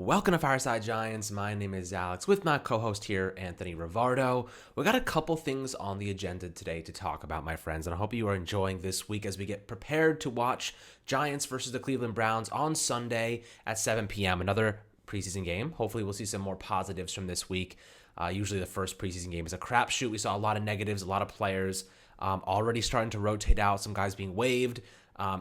Welcome to Fireside Giants. My name is Alex with my co-host here, Anthony Rivardo. We got a couple things on the agenda today to talk about, my friends, and I hope you are enjoying this week as we get prepared to watch Giants versus the Cleveland Browns on Sunday at 7 p.m. Another preseason game. Hopefully we'll see some more positives from this week. Usually the first preseason game is a crapshoot. We saw a lot of negatives, a lot of players already starting to rotate out, some guys being waived.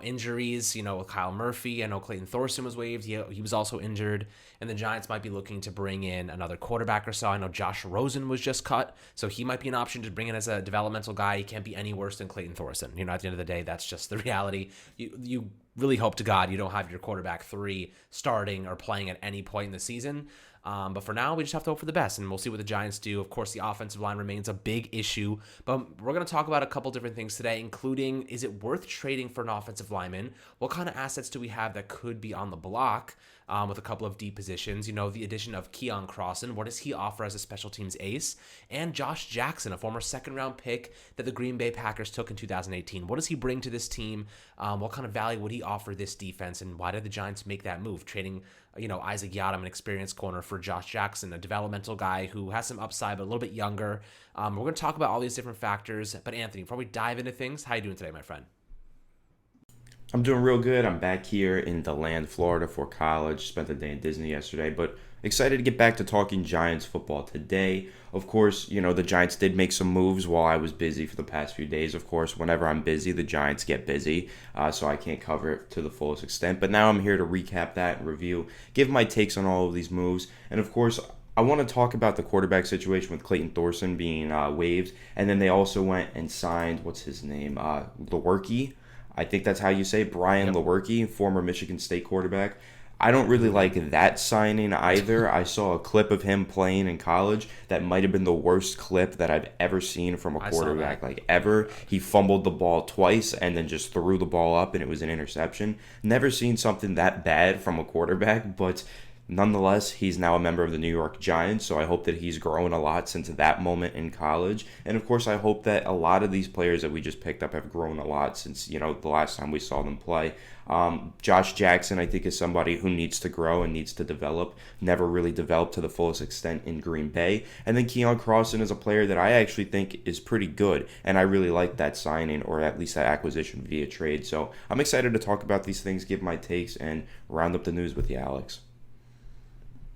Injuries, Kyle Murphy. I know Clayton Thorson was waived. He was also injured. And the Giants might be looking to bring in another quarterback or so. I know Josh Rosen was just cut, so he might be an option to bring in as a developmental guy. He can't be any worse than Clayton Thorson. At the end of the day, that's just the reality. You really hope to God you don't have your quarterback 3 starting or playing at any point in the season. But for now, we just have to hope for the best, and we'll see what the Giants do. Of course, the offensive line remains a big issue, but we're going to talk about a couple different things today, including, is it worth trading for an offensive lineman? What kind of assets do we have that could be on the block with a couple of deep positions? The addition of Keion Crossen, what does he offer as a special teams ace? And Josh Jackson, a former second-round pick that the Green Bay Packers took in 2018. What does he bring to this team? What kind of value would he offer this defense, and why did the Giants make that move, trading Isaac Yiadom, an experienced corner, for Josh Jackson, a developmental guy who has some upside but a little bit younger? We're going to talk about all these different factors. But Anthony, before we dive into things, how you doing today, my friend? I'm doing real good. I'm back here in DeLand, Florida for college. Spent the day in Disney yesterday, but excited to get back to talking Giants football today. Of course, the Giants did make some moves while I was busy for the past few days. Of course, whenever I'm busy, the Giants get busy, so I can't cover it to the fullest extent. But now I'm here to recap that and review, give my takes on all of these moves. And of course, I want to talk about the quarterback situation with Clayton Thorson being waived. And then they also went and signed, what's his name, Lewerke. I think that's how you say it, Brian Lewerke, former Michigan State quarterback. I don't really like that signing either. I saw a clip of him playing in college that might have been the worst clip that I've ever seen from a quarterback, ever. He fumbled the ball twice and then just threw the ball up, and it was an interception. Never seen something that bad from a quarterback, but nonetheless, he's now a member of the New York Giants, so I hope that he's grown a lot since that moment in college. And of course, I hope that a lot of these players that we just picked up have grown a lot since, the last time we saw them play. Josh Jackson, I think, is somebody who needs to grow and needs to develop. Never really developed to the fullest extent in Green Bay. And then Keion Crossen is a player that I actually think is pretty good, and I really like that signing, or at least that acquisition via trade. So I'm excited to talk about these things, give my takes, and round up the news with you, Alex.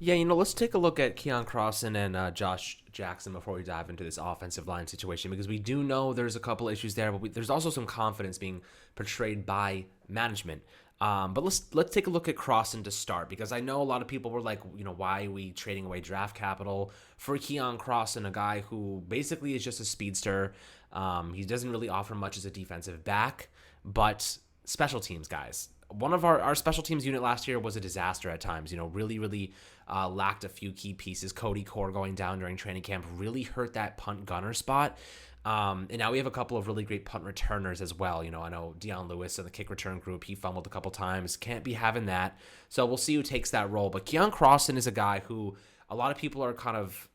Yeah, let's take a look at Keion Crossen and Josh Jackson before we dive into this offensive line situation, because we do know there's a couple issues there, but there's also some confidence being portrayed by management. But let's take a look at Crossen to start, because I know a lot of people were like, why are we trading away draft capital for Keion Crossen, a guy who basically is just a speedster. He doesn't really offer much as a defensive back, but special teams guys. One of our special teams unit last year was a disaster at times, really lacked a few key pieces. Cody Core going down during training camp really hurt that punt gunner spot. And now we have a couple of really great punt returners as well. I know Dion Lewis in the kick return group, he fumbled a couple times. Can't be having that. So we'll see who takes that role. But Keion Crossen is a guy who a lot of people are kind of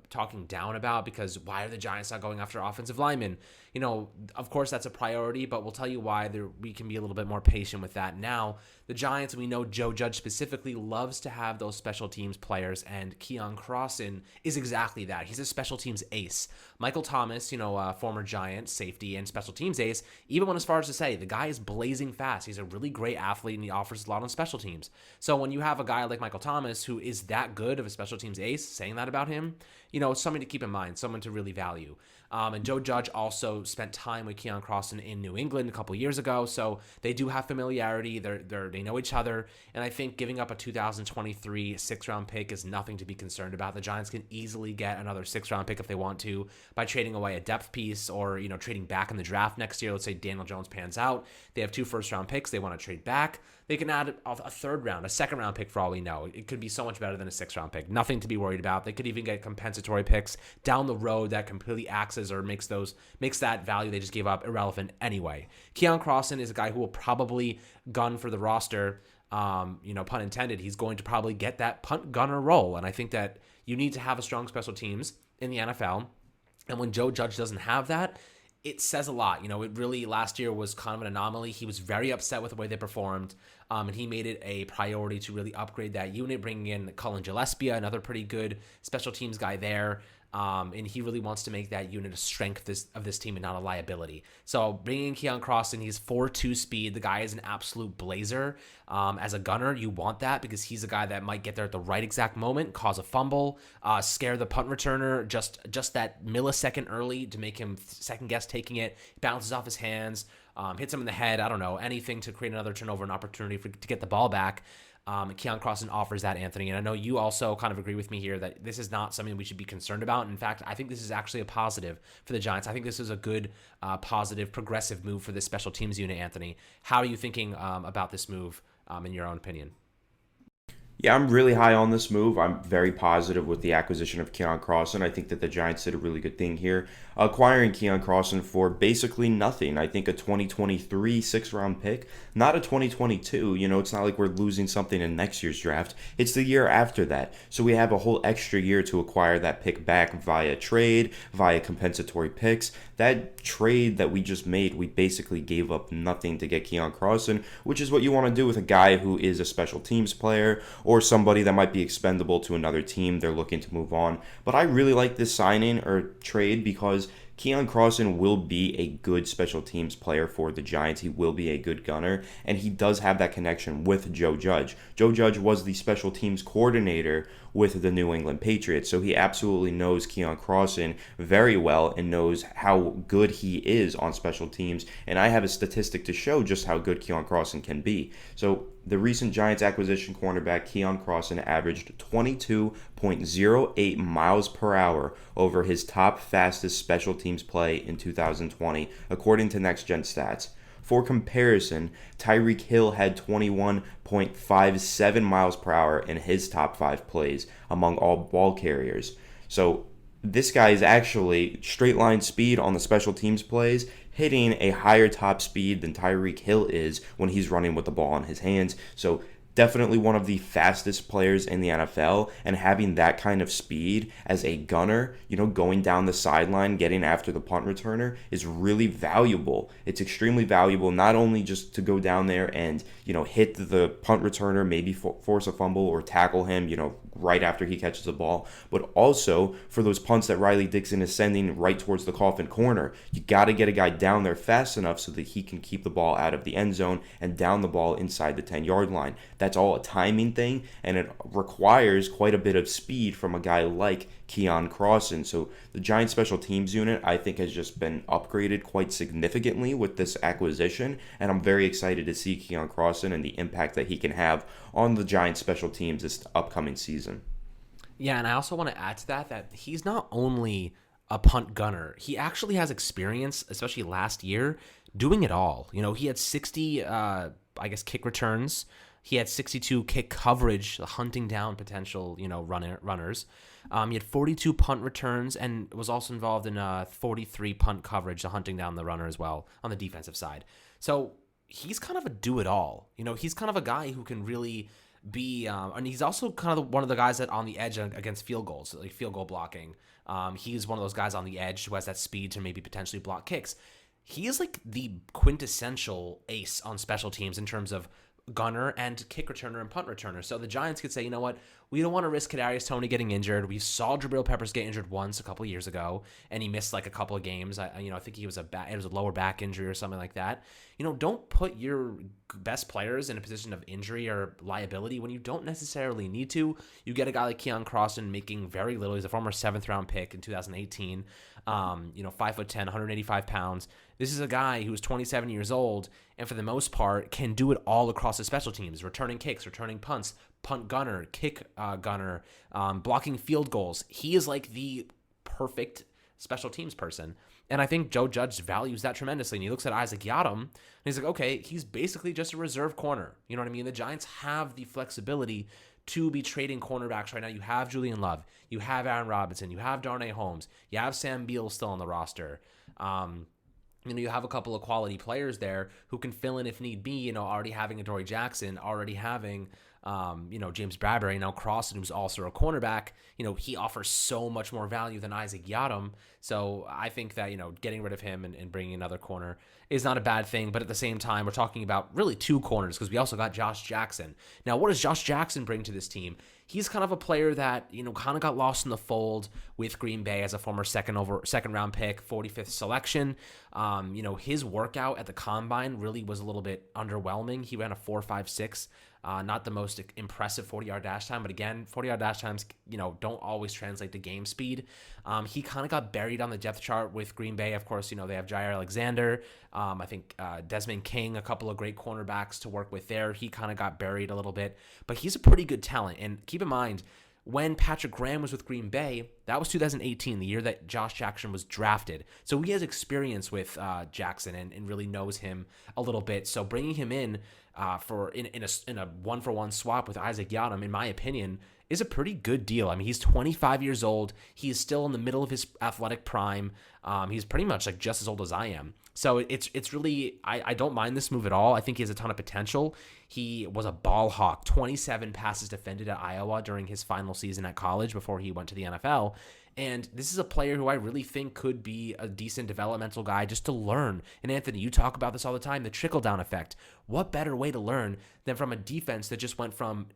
talking down about, because why are the Giants not going after offensive linemen? Of course that's a priority, but we'll tell you why we can be a little bit more patient with that now. The Giants, we know Joe Judge specifically loves to have those special teams players, and Keion Crossen is exactly that. He's a special teams ace. Michael Thomas, former Giant safety and special teams ace, even went as far as to say the guy is blazing fast. He's a really great athlete, and he offers a lot on special teams. So when you have a guy like Michael Thomas who is that good of a special teams ace, saying that about him, it's something to keep in mind, someone to really value. And Joe Judge also spent time with Keion Crossen in New England a couple years ago, so they do have familiarity. They know each other, and I think giving up a 2023 sixth-round pick is nothing to be concerned about. The Giants can easily get another sixth-round pick if they want to by trading away a depth piece, or trading back in the draft next year. Let's say Daniel Jones pans out. They have 2 first-round picks. They want to trade back. They can add a third-round, a second-round pick for all we know. It could be so much better than a sixth-round pick. Nothing to be worried about. They could even get compensatory picks down the road that completely acts or makes that value they just gave up irrelevant anyway. Keion Crossen is a guy who will probably gun for the roster. Pun intended. He's going to probably get that punt gunner role, and I think that you need to have a strong special teams in the NFL. And when Joe Judge doesn't have that, it says a lot. It really last year was kind of an anomaly. He was very upset with the way they performed, and he made it a priority to really upgrade that unit, bringing in Cullen Gillespie, another pretty good special teams guy there. And he really wants to make that unit a strength of this team and not a liability. So bringing in Keion Crossen, he's 4.2 speed. The guy is an absolute blazer. As a gunner, you want that because he's a guy that might get there at the right exact moment, cause a fumble, scare the punt returner just that millisecond early to make him second guess taking it, bounces off his hands, hits him in the head. I don't know, anything to create another turnover, an opportunity to get the ball back. Keion Crossen offers that, Anthony. And I know you also kind of agree with me here that this is not something we should be concerned about. In fact, I think this is actually a positive for the Giants. I think this is a good, positive, progressive move for this special teams unit, Anthony. How are you thinking about this move in your own opinion? Yeah, I'm really high on this move. I'm very positive with the acquisition of Keion Crossen. I think that the Giants did a really good thing here, acquiring Keion Crossen for basically nothing. I think a 2023 six-round pick, not a 2022. It's not like we're losing something in next year's draft. It's the year after that. So we have a whole extra year to acquire that pick back via trade, via compensatory picks. That trade that we just made, we basically gave up nothing to get Keion Crossen, which is what you want to do with a guy who is a special teams player or somebody that might be expendable to another team. They're looking to move on. But I really like this signing or trade because Keion Crossen will be a good special teams player for the Giants. He will be a good gunner, and he does have that connection with Joe Judge. Joe Judge was the special teams coordinator with the New England Patriots, so he absolutely knows Keion Crossen very well and knows how good he is on special teams, and I have a statistic to show just how good Keion Crossen can be. So the recent Giants acquisition cornerback Keion Crossen averaged 22.08 miles per hour over his top fastest special teams play in 2020, according to Next Gen Stats. For comparison, Tyreek Hill had 21.57 miles per hour in his top 5 plays among all ball carriers. So this guy is actually straight line speed on the special teams plays, hitting a higher top speed than Tyreek Hill is when he's running with the ball in his hands. So definitely one of the fastest players in the NFL, and having that kind of speed as a gunner, going down the sideline, getting after the punt returner is really valuable. It's extremely valuable, not only just to go down there and, hit the punt returner, maybe force a fumble or tackle him, right after he catches the ball, but also for those punts that Riley Dixon is sending right towards the coffin corner. You got to get a guy down there fast enough so that he can keep the ball out of the end zone and down the ball inside the 10-yard line. That's all a timing thing, and it requires quite a bit of speed from a guy like Keion Crossen. So the Giants special teams unit, I think, has just been upgraded quite significantly with this acquisition, and I'm very excited to see Keion Crossen and the impact that he can have on the Giants special teams this upcoming season. Yeah, and I also want to add to that he's not only a punt gunner, he actually has experience, especially last year, doing it all. He had 60, kick returns. He had 62 kick coverage, hunting down potential, runners. He had 42 punt returns and was also involved in 43 punt coverage, hunting down the runner as well on the defensive side. So he's kind of a do-it-all. He's kind of a guy who can really be, and he's also kind of one of the guys that on the edge against field goals, like field goal blocking. He's one of those guys on the edge who has that speed to maybe potentially block kicks. He is like the quintessential ace on special teams in terms of gunner and kick returner and punt returner. So the Giants could say, you know what, we don't want to risk Kadarius Toney getting injured. We saw Jabril Peppers get injured once a couple of years ago, and he missed like a couple of games. I think it was a lower back injury or something like that. Don't put your best players in a position of injury or liability when you don't necessarily need to. You get a guy like Keion Crossen making very little. He's a former 7th-round pick in 2018. 5'10", 185 pounds. This is a guy who's 27 years old and for the most part can do it all across the special teams, returning kicks, returning punts, punt gunner, kick gunner, blocking field goals. He is like the perfect special teams person. And I think Joe Judge values that tremendously. And he looks at Isaac Yiadom and he's like, okay, he's basically just a reserve corner. You know what I mean? The Giants have the flexibility to be trading cornerbacks right now. You have Julian Love, you have Aaron Robinson, you have Darnay Holmes, you have Sam Beal still on the roster. You have a couple of quality players there who can fill in if need be, already having Adoree Jackson, already having James Bradbury, now Crossen, who's also a cornerback, he offers so much more value than Isaac Yiadom. So I think that, getting rid of him and bringing another corner is not a bad thing. But at the same time, we're talking about really two corners because we also got Josh Jackson. Now, what does Josh Jackson bring to this team? He's kind of a player that, kind of got lost in the fold with Green Bay as a former second round pick, 45th selection. His workout at the combine really was a little bit underwhelming. He ran a 4.56. Not the most impressive 40-yard dash time, but again, 40-yard dash times, don't always translate to game speed. He kind of got buried on the depth chart with Green Bay. Of course, they have Jair Alexander. I think Desmond King, a couple of great cornerbacks to work with there. He kind of got buried a little bit, but he's a pretty good talent. And keep in mind, when Patrick Graham was with Green Bay, that was 2018, the year that Josh Jackson was drafted. So he has experience with Jackson and really knows him a little bit. So bringing him in in a one-for-one swap with Isaac Yiadom, in my opinion, is a pretty good deal. I mean, he's 25 years old. He is still in the middle of his athletic prime. He's pretty much like just as old as I am. So it's really, I don't mind this move at all. I think he has a ton of potential. He was a ball hawk, 27 passes defended at Iowa during his final season at college before he went to the NFL. And this is a player who I really think could be a decent developmental guy just to learn. And Anthony, you talk about this all the time, the trickle-down effect. What better way to learn than from a defense that just went from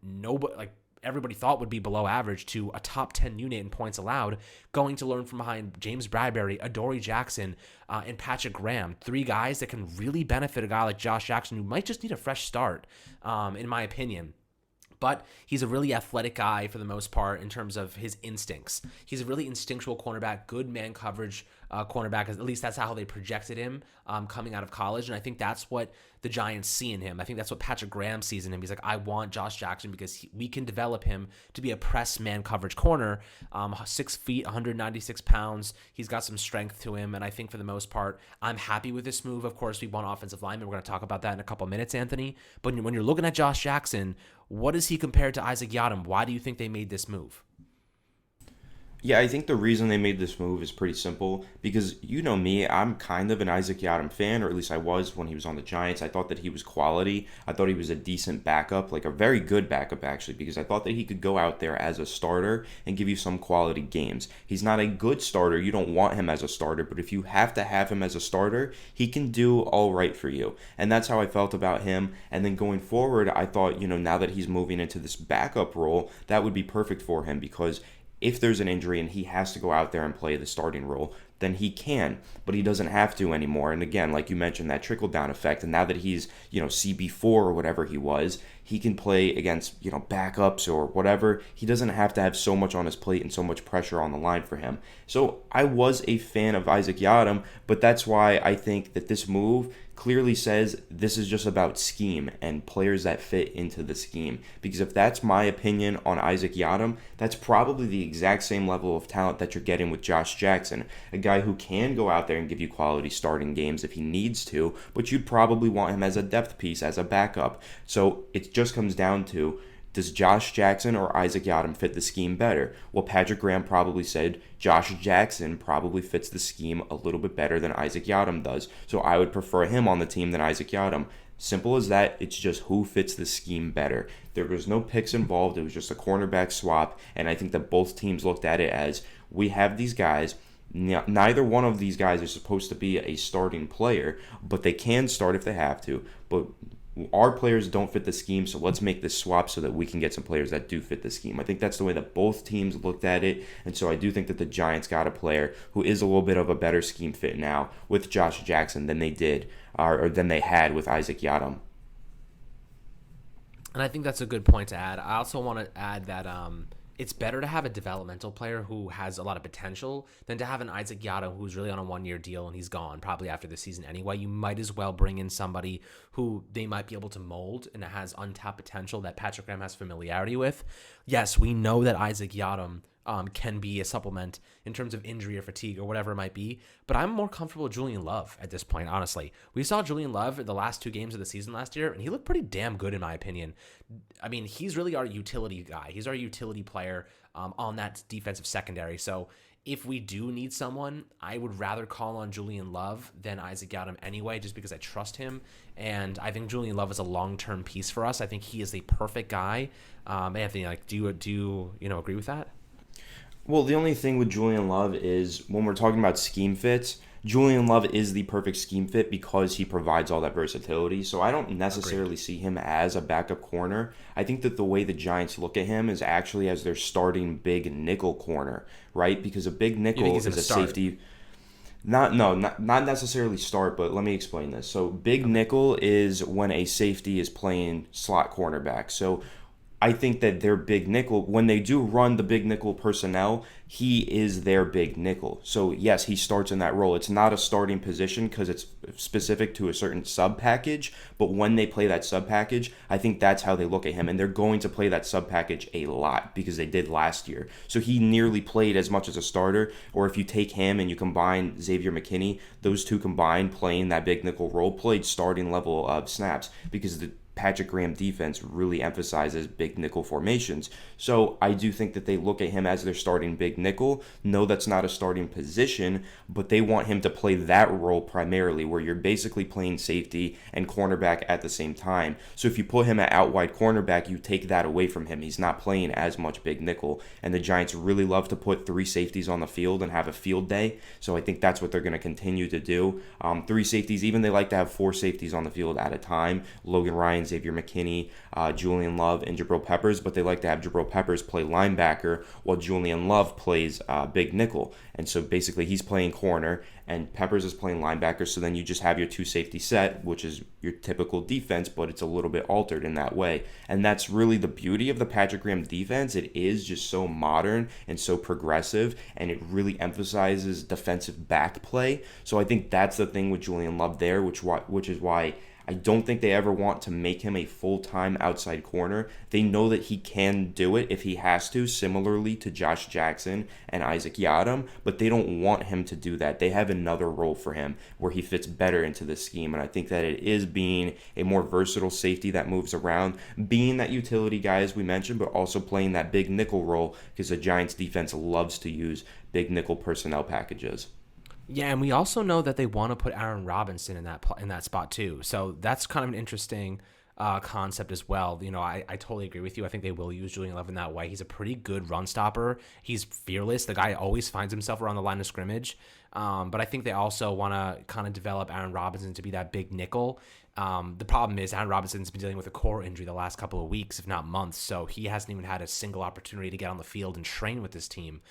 everybody thought would be below average to a top 10 unit in points allowed, going to learn from behind James Bradbury, Adoree Jackson, and Patrick Graham. Three guys that can really benefit a guy like Josh Jackson who might just need a fresh start, in my opinion. But he's a really athletic guy for the most part in terms of his instincts. He's a really instinctual cornerback, good man coverage cornerback. At least that's how they projected him coming out of college. And I think that's what the Giants see in him. I think that's what Patrick Graham sees in him. He's like, I want Josh Jackson because we can develop him to be a press man coverage corner. 6 feet, 196 pounds. He's got some strength to him. And I think for the most part, I'm happy with this move. Of course, we want offensive linemen. We're going to talk about that in a couple minutes, Anthony. But when you're looking at Josh Jackson, what is he compared to Isaac Yiadom? Why do you think they made this move? Yeah, I think the reason they made this move is pretty simple because you know me, I'm kind of an Isaac Yiadom fan, or at least I was when he was on the Giants. I thought that he was quality. I thought he was a decent backup, like a very good backup actually, because I thought that he could go out there as a starter and give you some quality games. He's not a good starter. You don't want him as a starter, but if you have to have him as a starter, he can do all right for you. And that's how I felt about him. And then going forward, I thought, now that he's moving into this backup role, that would be perfect for him because if there's an injury and he has to go out there and play the starting role, then he can, but he doesn't have to anymore. And again, like you mentioned, that trickle-down effect, and now that he's, CB4 or whatever he was, he can play against, backups or whatever. He doesn't have to have so much on his plate and so much pressure on the line for him. So I was a fan of Isaac Yiadom, but that's why I think that this move clearly says this is just about scheme and players that fit into the scheme. Because if that's my opinion on Isaac Yiadom, that's probably the exact same level of talent that you're getting with Josh Jackson, a guy who can go out there and give you quality starting games if he needs to, but you'd probably want him as a depth piece, as a backup. So it just comes down to, does Josh Jackson or Isaac Yiadom fit the scheme better? Well, Patrick Graham probably said Josh Jackson probably fits the scheme a little bit better than Isaac Yiadom does. So I would prefer him on the team than Isaac Yiadom. Simple as that. It's just who fits the scheme better. There was no picks involved. It was just a cornerback swap. And I think that both teams looked at it as, we have these guys. Neither one of these guys is supposed to be a starting player, but they can start if they have to. But our players don't fit the scheme, so let's make this swap so that we can get some players that do fit the scheme. I think that's the way that both teams looked at it, and so I do think that the Giants got a player who is a little bit of a better scheme fit now with Josh Jackson than they did, or than they had with Isaac Yiadom. And I think that's a good point to add. I also want to add that it's better to have a developmental player who has a lot of potential than to have an Isaac Yiadom who's really on a one-year deal and he's gone probably after the season anyway. You might as well bring in somebody who they might be able to mold and has untapped potential that Patrick Graham has familiarity with. Yes, we know that Isaac Yiadom can be a supplement in terms of injury or fatigue or whatever it might be. But I'm more comfortable with Julian Love at this point, honestly. We saw Julian Love in the last 2 games of the season last year, and he looked pretty damn good in my opinion. I mean, he's really our utility guy. He's our utility player on that defensive secondary. So if we do need someone, I would rather call on Julian Love than Isaac Yiadom anyway, just because I trust him. And I think Julian Love is a long-term piece for us. I think he is the perfect guy. Anthony, like, do you agree with that? Well, the only thing with Julian Love is when we're talking about scheme fits, Julian Love is the perfect scheme fit because he provides all that versatility. So I don't necessarily Agreed. see him as a backup corner. I think that the way the Giants look at him is actually as their starting big nickel corner, right? Because a big You think nickel he's going is to a start? safety. Not necessarily start, but let me explain this. So big Okay. nickel is when a safety is playing slot cornerback. So I think that their big nickel, when they do run the big nickel personnel, he is their big nickel. So yes, he starts in that role. It's not a starting position because it's specific to a certain sub package. But when they play that sub package, I think that's how they look at him, and they're going to play that sub package a lot because they did last year. So he nearly played as much as a starter. Or if you take him and you combine Xavier McKinney, those two combined playing that big nickel role played starting level of snaps because the Patrick Graham defense really emphasizes big nickel formations. So I do think that they look at him as their starting big nickel. No, that's not a starting position, but they want him to play that role primarily, where you're basically playing safety and cornerback at the same time. So if you put him at out wide cornerback, you take that away from him. He's not playing as much big nickel. And the Giants really love to put three safeties on the field and have a field day. So I think that's what they're going to continue to do. Three safeties, even they like to have four safeties on the field at a time. Logan Ryan, Xavier McKinney, Julian Love, and Jabril Peppers, but they like to have Jabril Peppers play linebacker while Julian Love plays big nickel. And so basically he's playing corner and Peppers is playing linebacker. So then you just have your two safety set, which is your typical defense, but it's a little bit altered in that way. And that's really the beauty of the Patrick Graham defense. It is just so modern and so progressive, and it really emphasizes defensive back play. So I think that's the thing with Julian Love there, which is why I don't think they ever want to make him a full-time outside corner. They know that he can do it if he has to, similarly to Josh Jackson and Isaac Yiadom, but they don't want him to do that. They have another role for him where he fits better into the scheme, and I think that it is being a more versatile safety that moves around, being that utility guy as we mentioned, but also playing that big nickel role because the Giants defense loves to use big nickel personnel packages. Yeah, and we also know that they want to put Aaron Robinson in that spot too. So that's kind of an interesting concept as well. I totally agree with you. I think they will use Julian Love in that way. He's a pretty good run stopper. He's fearless. The guy always finds himself around the line of scrimmage. But I think they also want to kind of develop Aaron Robinson to be that big nickel. The problem is Aaron Robinson's been dealing with a core injury the last couple of weeks, if not months, so he hasn't even had a single opportunity to get on the field and train with this team.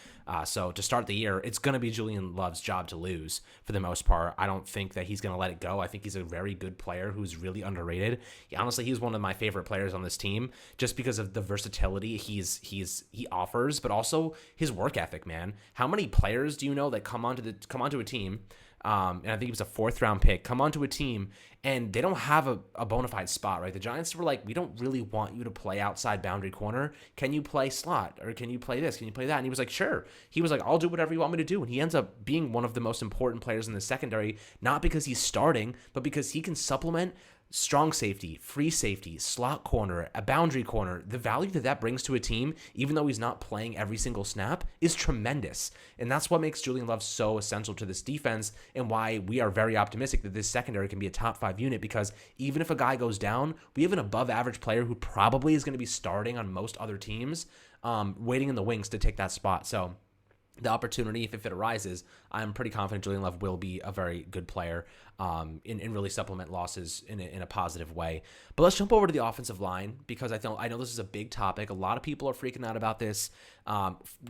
So to start the year, it's going to be Julian Love's job to lose for the most part. I don't think that he's going to let it go. I think he's a very good player who's really underrated. Honestly, he's one of my favorite players on this team just because of the versatility he offers, but also his work ethic, man. How many players do you know that come onto a team? And I think he was a fourth round pick, come onto a team and they don't have a bona fide spot, right? The Giants were like, we don't really want you to play outside boundary corner. Can you play slot? Or can you play this? Can you play that? And he was like, sure. He was like, I'll do whatever you want me to do. And he ends up being one of the most important players in the secondary, not because he's starting, but because he can supplement strong safety, free safety, slot corner, a boundary corner. The value that brings to a team, even though he's not playing every single snap, is tremendous. And that's what makes Julian Love so essential to this defense and why we are very optimistic that this secondary can be a top 5 unit, because even if a guy goes down, we have an above average player who probably is going to be starting on most other teams, waiting in the wings to take that spot. So the opportunity, if it arises, I'm pretty confident Julian Love will be a very good player and really supplement losses in a positive way. But let's jump over to the offensive line, because I know this is a big topic. A lot of people are freaking out about this,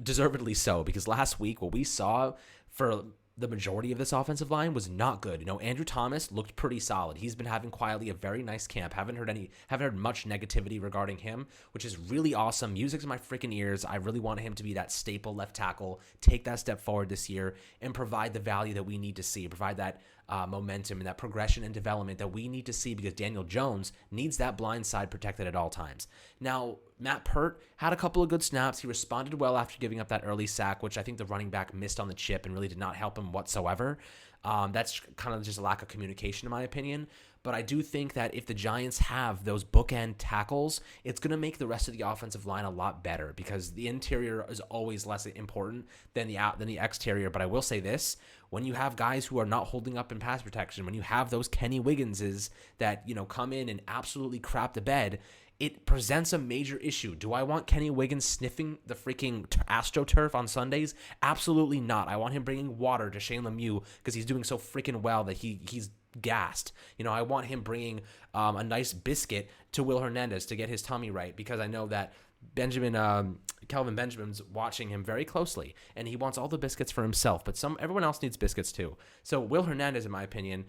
deservedly so, because last week what we saw for the majority of this offensive line was not good. Andrew Thomas looked pretty solid. He's been having quietly a very nice camp. Haven't heard much negativity regarding him, which is really awesome. Music's in my freaking ears. I really want him to be that staple left tackle, take that step forward this year, and provide the value that we need to see, provide that momentum and that progression and development that we need to see, because Daniel Jones needs that blind side protected at all times. Now, Matt Pert had a couple of good snaps. He responded well after giving up that early sack, which I think the running back missed on the chip and really did not help him whatsoever. That's kind of just a lack of communication, in my opinion. But I do think that if the Giants have those bookend tackles, it's going to make the rest of the offensive line a lot better because the interior is always less important than the exterior. But I will say this, when you have guys who are not holding up in pass protection, when you have those Kenny Wigginses that, come in and absolutely crap the bed, it presents a major issue. Do I want Kenny Wiggins sniffing the freaking AstroTurf on Sundays? Absolutely not. I want him bringing water to Shane Lemieux because he's doing so freaking well that he's gassed. I want him bringing a nice biscuit to Will Hernandez to get his tummy right because I know that Kelvin Benjamin's watching him very closely, and he wants all the biscuits for himself, but everyone else needs biscuits too. So Will Hernandez, in my opinion,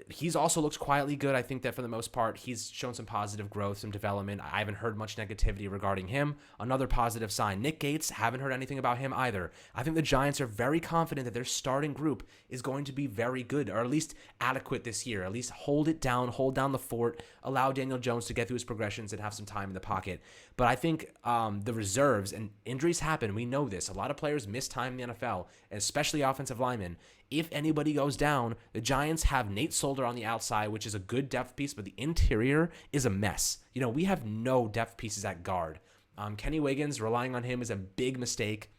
he's also looks quietly good. I think that for the most part, he's shown some positive growth, some development. I haven't heard much negativity regarding him. Another positive sign, Nick Gates, haven't heard anything about him either. I think the Giants are very confident that their starting group is going to be very good, or at least adequate this year. At least hold it down, hold down the fort, allow Daniel Jones to get through his progressions and have some time in the pocket. But I think the reserves, and injuries happen, we know this. A lot of players miss time in the NFL, especially offensive linemen. If anybody goes down, the Giants have Nate Solder on the outside, which is a good depth piece, but the interior is a mess. We have no depth pieces at guard. Kenny Wiggins, relying on him is a big mistake.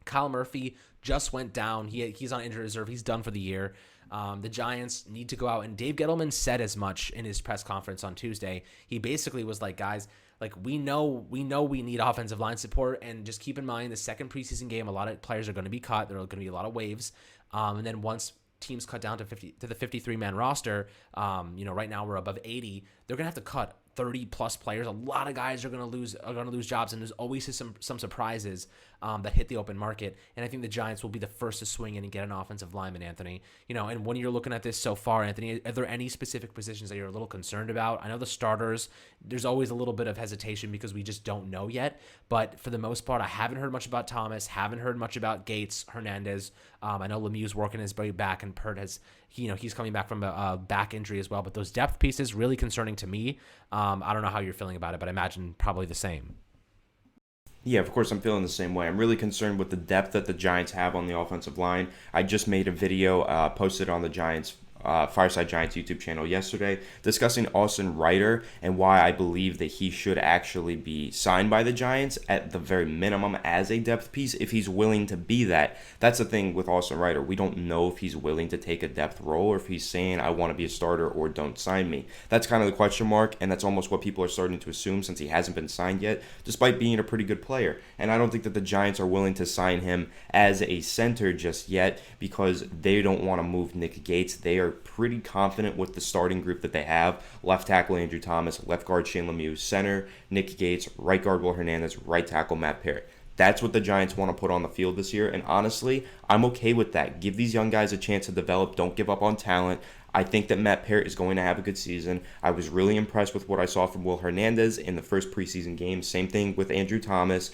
Kyle Murphy just went down. He's on injured reserve. He's done for the year. The Giants need to go out, and Dave Gettleman said as much in his press conference on Tuesday. He basically was like, guys, we know we need offensive line support, and just keep in mind the second preseason game, a lot of players are going to be cut. There are going to be a lot of waves. And then once teams cut down to the 53-man roster, right now we're above 80. They're gonna have to cut 30 plus players. A lot of guys are gonna lose jobs, and there's always some surprises that hit the open market. And I think the Giants will be the first to swing in and get an offensive lineman, Anthony. And when you're looking at this so far, Anthony, are there any specific positions that you're a little concerned about? I know the starters, there's always a little bit of hesitation because we just don't know yet. But for the most part, I haven't heard much about Thomas, haven't heard much about Gates, Hernandez. I know Lemieux's working his way back, and Pert he's coming back from a back injury as well. But those depth pieces really concerning to me. I don't know how you're feeling about it, but I imagine probably the same. Yeah, of course I'm feeling the same way. I'm really concerned with the depth that the Giants have on the offensive line. I just made a video posted on the Giants Fireside Giants YouTube channel yesterday discussing Austin Reiter and why I believe that he should actually be signed by the Giants at the very minimum as a depth piece if he's willing to be that. That's the thing with Austin Reiter. We don't know if he's willing to take a depth role or if he's saying I want to be a starter or don't sign me. That's kind of the question mark, and that's almost what people are starting to assume since he hasn't been signed yet, despite being a pretty good player. And I don't think that the Giants are willing to sign him as a center just yet because they don't want to move Nick Gates. They are pretty confident with the starting group that they have. Left tackle Andrew Thomas, left guard Shane Lemieux, center Nick Gates, right guard Will Hernandez, right tackle Matt Parrott. That's what the Giants want to put on the field this year, and honestly, I'm okay with that. Give these young guys a chance to develop. Don't give up on talent. I think that Matt Parrott is going to have a good season. I was really impressed with what I saw from Will Hernandez in the first preseason game. Same thing with Andrew Thomas.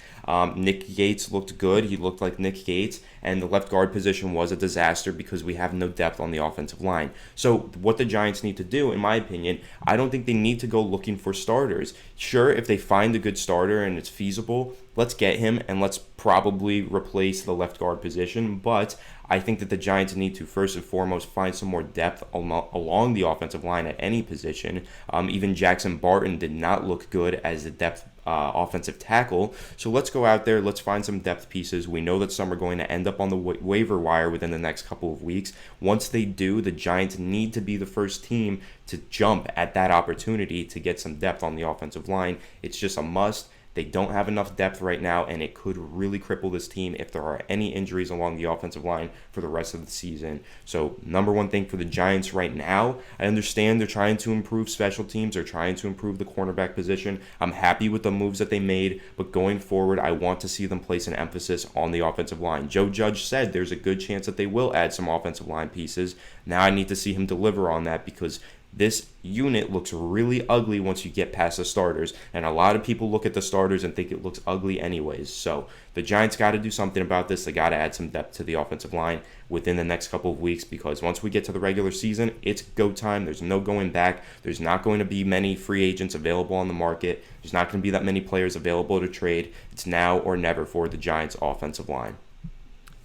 Nick Gates looked good. He looked like Nick Gates. And the left guard position was a disaster because we have no depth on the offensive line. So what the Giants need to do, in my opinion, I don't think they need to go looking for starters. Sure, if they find a good starter and it's feasible, let's get him and let's probably replace the left guard position. But I think that the Giants need to first and foremost find some more depth along the offensive line at any position. Even Jackson Barton did not look good as a depth offensive tackle. So let's go out there. Let's find some depth pieces. We know that some are going to end up on the waiver wire within the next couple of weeks. Once they do, the Giants need to be the first team to jump at that opportunity to get some depth on the offensive line. It's just a must. They don't have enough depth right now, and it could really cripple this team if there are any injuries along the offensive line for the rest of the season. So, number one thing for the Giants right now, I understand they're trying to improve special teams. They're trying to improve the cornerback position. I'm happy with the moves that they made, but going forward, I want to see them place an emphasis on the offensive line. Joe Judge said there's a good chance that they will add some offensive line pieces. Now I need to see him deliver on that because this unit looks really ugly once you get past the starters, and a lot of people look at the starters and think it looks ugly anyways. So the Giants got to do something about this. They got to add some depth to the offensive line within the next couple of weeks because once we get to the regular season, it's go time. There's no going back. There's not going to be many free agents available on the market. There's not going to be that many players available to trade. It's now or never for the Giants offensive line.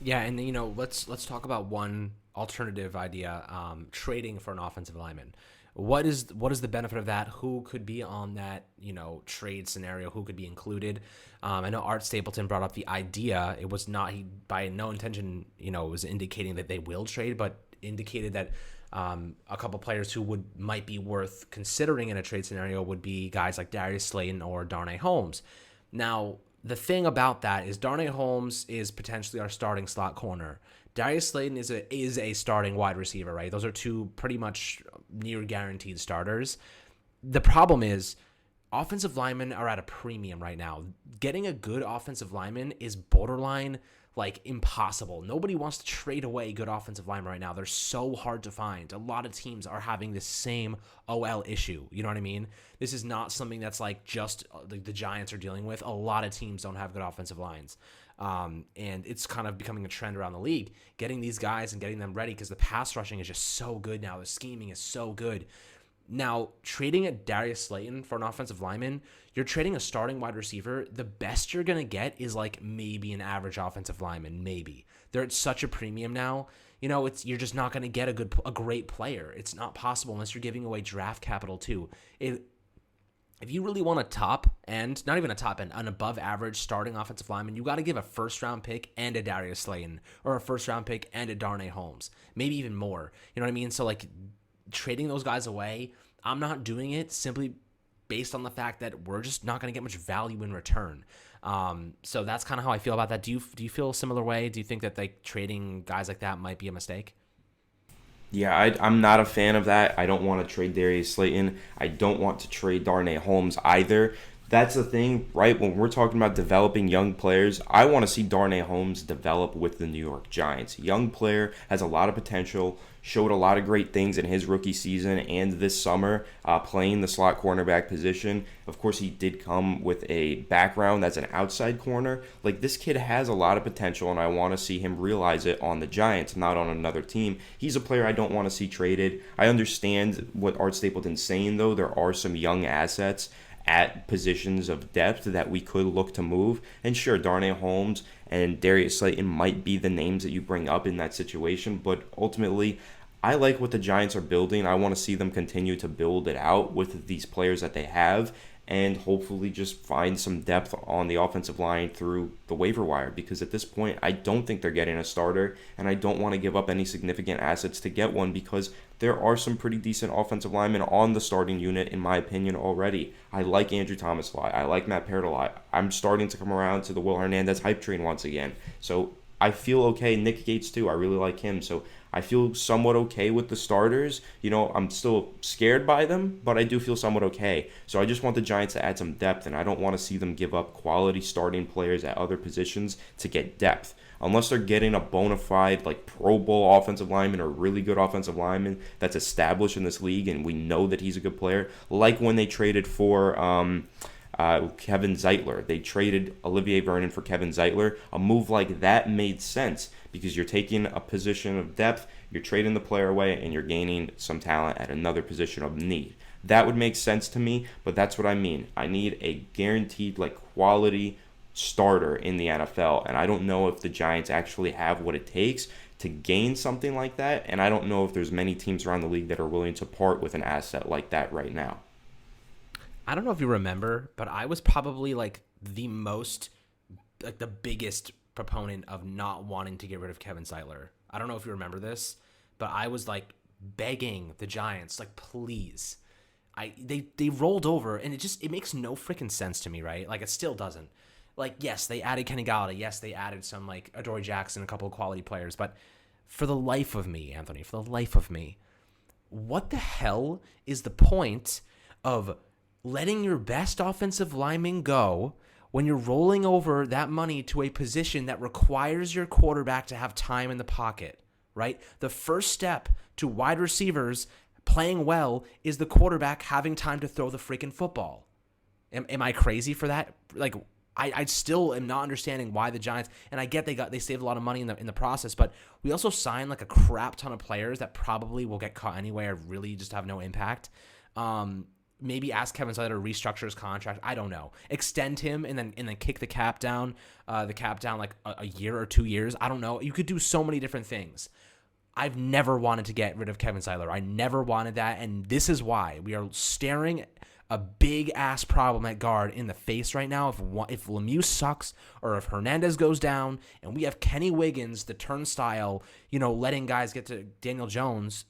Yeah, and let's talk about one alternative idea, trading for an offensive lineman. What is the benefit of that? Who could be on that, trade scenario? Who could be included? I know Art Stapleton brought up the idea. It was not, he by no intention, was indicating that they will trade, but indicated that a couple players who might be worth considering in a trade scenario would be guys like Darius Slayton or Darnay Holmes. Now, the thing about that is Darnay Holmes is potentially our starting slot corner. Darius Slayton is a starting wide receiver, right? Those are two pretty much near guaranteed starters. The problem is offensive linemen are at a premium right now. Getting a good offensive lineman is borderline impossible. Nobody wants to trade away good offensive linemen right now. They're so hard to find. A lot of teams are having the same OL issue. You know what I mean? This is not something that's just the Giants are dealing with. A lot of teams don't have good offensive lines. And it's kind of becoming a trend around the league, getting these guys and getting them ready because the pass rushing is just so good now. The scheming is so good. Now, trading a Darius Slayton for an offensive lineman, you're trading a starting wide receiver. The best you're going to get is maybe an average offensive lineman, maybe. They're at such a premium now. You're just not going to get a great player. It's not possible unless you're giving away draft capital too. If you really want a top end, not even a top end, an above average starting offensive lineman, you got to give a first round pick and a Darius Slayton, or a first round pick and a Darnay Holmes, maybe even more. You know what I mean? So trading those guys away, I'm not doing it simply based on the fact that we're just not going to get much value in return. So that's kind of how I feel about that. Do you feel a similar way? Do you think that trading guys like that might be a mistake? Yeah, I'm not a fan of that. I don't want to trade Darius Slayton. I don't want to trade Darnay Holmes either. That's the thing, right? When we're talking about developing young players, I want to see Darnay Holmes develop with the New York Giants. Young player, has a lot of potential, showed a lot of great things in his rookie season and this summer, playing the slot cornerback position. Of course, he did come with a background as an outside corner. This kid has a lot of potential, and I want to see him realize it on the Giants, not on another team. He's a player I don't want to see traded. I understand what Art Stapleton's saying, though. There are some young assets at positions of depth that we could look to move. And sure, Darnay Holmes and Darius Slayton might be the names that you bring up in that situation, but ultimately, I like what the Giants are building. I want to see them continue to build it out with these players that they have, and hopefully just find some depth on the offensive line through the waiver wire, because at this point, I don't think they're getting a starter, and I don't want to give up any significant assets to get one, because there are some pretty decent offensive linemen on the starting unit, in my opinion, already. I like Andrew Thomas a lot. I like Matt Parrott a lot. I'm starting to come around to the Will Hernandez hype train once again. So I feel okay. Nick Gates, too. I really like him. So I feel somewhat okay with the starters. I'm still scared by them, but I do feel somewhat okay. So I just want the Giants to add some depth, and I don't want to see them give up quality starting players at other positions to get depth. Unless they're getting a bona fide Pro Bowl offensive lineman or really good offensive lineman that's established in this league and we know that he's a good player, like when they traded for Kevin Zeitler. They traded Olivier Vernon for Kevin Zeitler. A move like that made sense because you're taking a position of depth, you're trading the player away, and you're gaining some talent at another position of need. That would make sense to me, but that's what I mean. I need a guaranteed quality starter in the NFL, and I don't know if the Giants actually have what it takes to gain something like that, and I don't know if there's many teams around the league that are willing to part with an asset like that right now. I don't know if you remember, but I was probably the most, the biggest proponent of not wanting to get rid of Kevin Zeitler. I don't know if you remember this, but I was begging the Giants, please. They rolled over, and it makes no freaking sense to me, right? It still doesn't. Yes, they added Kenny Galladay. Yes, they added some Adoree Jackson, a couple of quality players. But for the life of me, Anthony, for the life of me, what the hell is the point of letting your best offensive lineman go when you're rolling over that money to a position that requires your quarterback to have time in the pocket, right? The first step to wide receivers playing well is the quarterback having time to throw the freaking football. Am I crazy for that? I still am not understanding why the Giants, and I get they saved a lot of money in the process, but we also signed a crap ton of players that probably will get cut anyway or really just have no impact. Maybe ask Kevin Zeitler to restructure his contract. I don't know. Extend him and then kick the cap down a year or 2 years. I don't know. You could do so many different things. I've never wanted to get rid of Kevin Zeitler. I never wanted that, and this is why. We are staring a big-ass problem at guard in the face right now. If Lemieux sucks or if Hernandez goes down and we have Kenny Wiggins, the turnstile, letting guys get to Daniel Jones,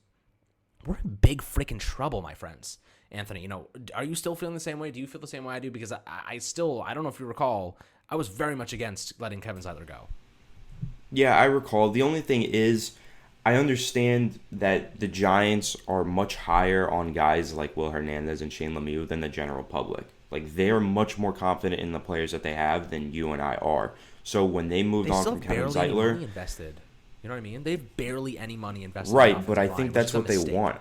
we're in big freaking trouble, my friends. Anthony, are you still feeling the same way? Do you feel the same way I do? Because I don't know if you recall, I was very much against letting Kevin Zeitler go. Yeah, I recall. The only thing is, I understand that the Giants are much higher on guys like Will Hernandez and Shane Lemieux than the general public. Like, they're much more confident in the players that they have than you and I are. So when they moved on from Kevin Zeitler, Zeitler, money invested. You know what I mean? They have barely any money invested. Right, but I think that's what they want.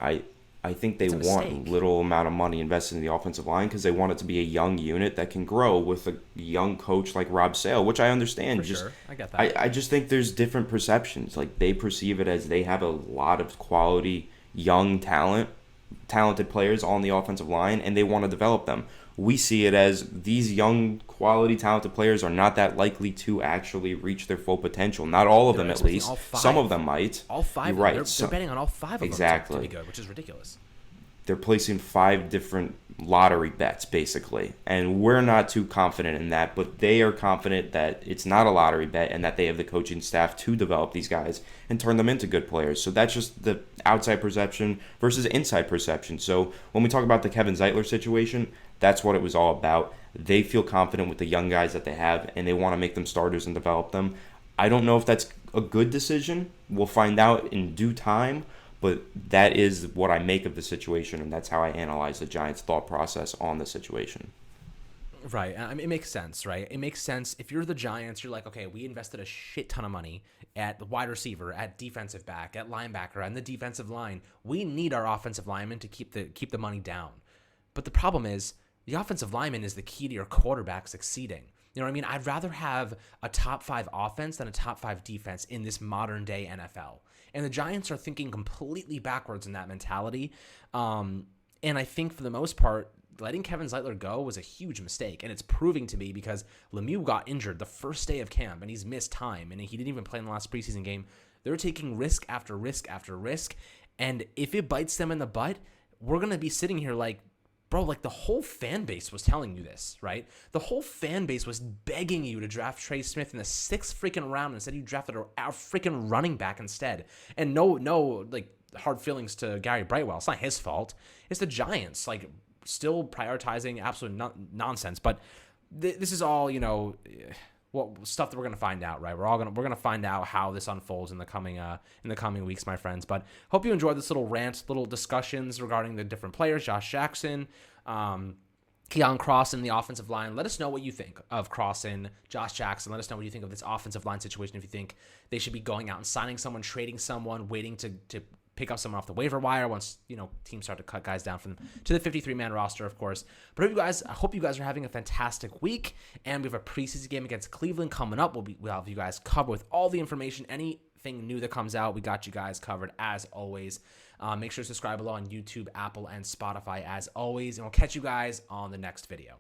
I think they want little amount of money invested in the offensive line because they want it to be a young unit that can grow with a young coach like Rob Sale, which I understand. Sure. I get that. I just think there's different perceptions. Like, they perceive it as they have a lot of quality, young talented players on the offensive line, and they want to develop them. We see it as these young, quality, talented players are not that likely to actually reach their full potential. Not all of them, at least. Some of them might. All five. You're right. They're betting on all five of them to be good, which is ridiculous. They're placing 5 different lottery bets, basically. And we're not too confident in that, but they are confident that it's not a lottery bet and that they have the coaching staff to develop these guys and turn them into good players. So that's just the outside perception versus inside perception. So when we talk about the Kevin Zeitler situation, that's what it was all about. They feel confident with the young guys that they have, and they want to make them starters and develop them. I don't know if that's a good decision. We'll find out in due time, but that is what I make of the situation, and that's how I analyze the Giants' thought process on the situation. Right. I mean, it makes sense, right? It makes sense. If you're the Giants, you're like, okay, we invested a shit ton of money at the wide receiver, at defensive back, at linebacker, and the defensive line. We need our offensive linemen to keep the money down. But the problem is, the offensive lineman is the key to your quarterback succeeding. You know what I mean? I'd rather have a top 5 offense than a top 5 defense in this modern day NFL. And the Giants are thinking completely backwards in that mentality. And I think for the most part, letting Kevin Zeitler go was a huge mistake. And it's proving to be because Lemieux got injured the first day of camp and he's missed time. And he didn't even play in the last preseason game. They're taking risk after risk after risk. And if it bites them in the butt, we're going to be sitting here like, bro, like the whole fan base was telling you this, right? The whole fan base was begging you to draft Trey Smith in the 6th freaking round. Instead, you drafted our freaking running back instead. And no, like hard feelings to Gary Brightwell. It's not his fault. It's the Giants, like still prioritizing absolute nonsense. But this is all, stuff that we're gonna find out, right? We're gonna find out how this unfolds in the coming weeks, my friends. But hope you enjoyed this little rant, little discussions regarding the different players, Josh Jackson, Keion Crossen, the offensive line. Let us know what you think of Crossen, Josh Jackson. Let us know what you think of this offensive line situation. If you think they should be going out and signing someone, trading someone, waiting to pick up someone off the waiver wire once teams start to cut guys down from to the 53-man roster, of course. But I hope you guys are having a fantastic week, and we have a preseason game against Cleveland coming up. We'll have you guys covered with all the information, anything new that comes out. We got you guys covered as always. Make sure to subscribe below on YouTube, Apple, and Spotify as always, and we'll catch you guys on the next video.